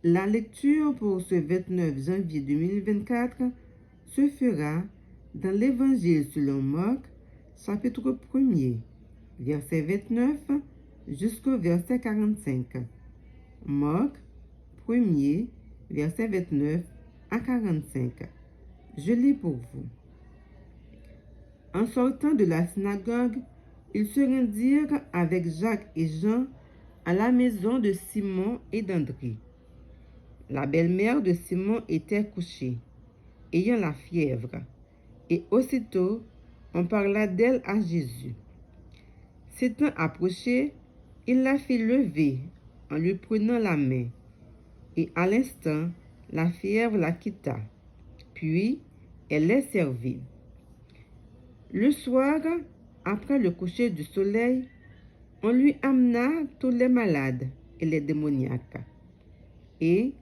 La lecture pour ce 29 janvier 2024 se fera dans l'Évangile selon Marc, chapitre 1er, verset 29 jusqu'au verset 45. Marc 1er, verset 29 à 45. Je lis pour vous. En sortant de la synagogue, ils se rendirent avec Jacques et Jean à la maison de Simon et d'André. La belle-mère de Simon était couchée, ayant la fièvre, et aussitôt on parla d'elle à Jésus. S'étant approché, il la fit lever en lui prenant la main, et à l'instant, la fièvre la quitta, puis elle les servit. Le soir, après le coucher du soleil, on lui amena tous les malades et les démoniaques, et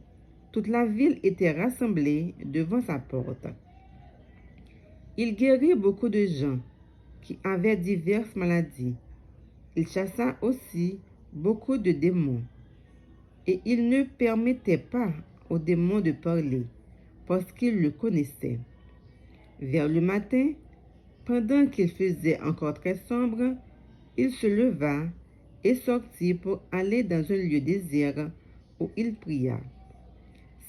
toute la ville était rassemblée devant sa porte. Il guérit beaucoup de gens qui avaient diverses maladies. Il chassa aussi beaucoup de démons, et il ne permettait pas aux démons de parler, parce qu'ils le connaissaient. Vers le matin, pendant qu'il faisait encore très sombre, il se leva et sortit pour aller dans un lieu désert où il pria.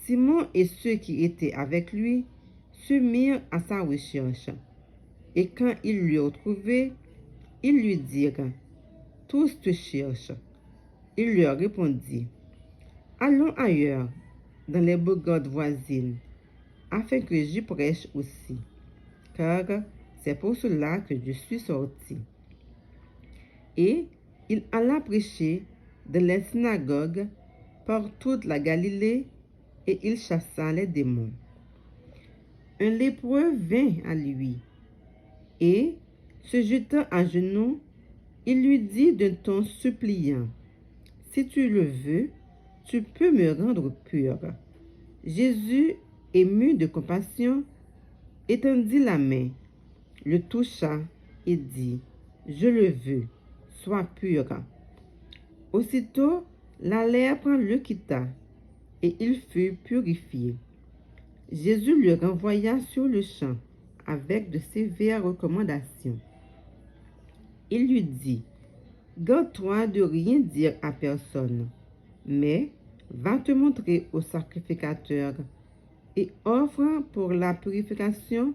Simon et ceux qui étaient avec lui se mirent à sa recherche. Et quand ils l'eurent trouvé, ils lui dirent: « Tous te cherchent. » Il leur répondit: « Allons ailleurs, dans les bourgades voisines, afin que j'y prêche aussi, car c'est pour cela que je suis sorti. » Et il alla prêcher dans les synagogues par toute la Galilée, et il chassa les démons. Un lépreux vint à lui, et, se jetant à genoux, il lui dit d'un ton suppliant: « Si tu le veux, tu peux me rendre pur. » Jésus, ému de compassion, étendit la main, le toucha et dit: « Je le veux, sois pur. » Aussitôt, la lèpre le quitta, et il fut purifié. Jésus le renvoya sur le champ avec de sévères recommandations. Il lui dit: « Garde-toi de rien dire à personne, mais va te montrer au sacrificateur et offre pour la purification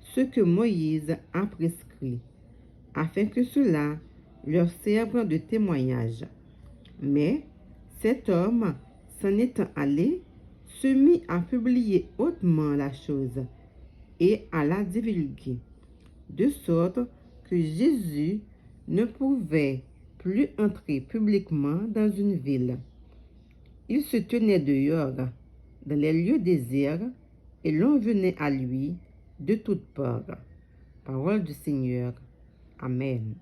ce que Moïse a prescrit, afin que cela leur serve de témoignage. » Mais cet homme, s'en étant allé, se mit à publier hautement la chose et à la divulguer, de sorte que Jésus ne pouvait plus entrer publiquement dans une ville. Il se tenait dehors, dans les lieux déserts, et l'on venait à lui de toutes parts. Parole du Seigneur. Amen.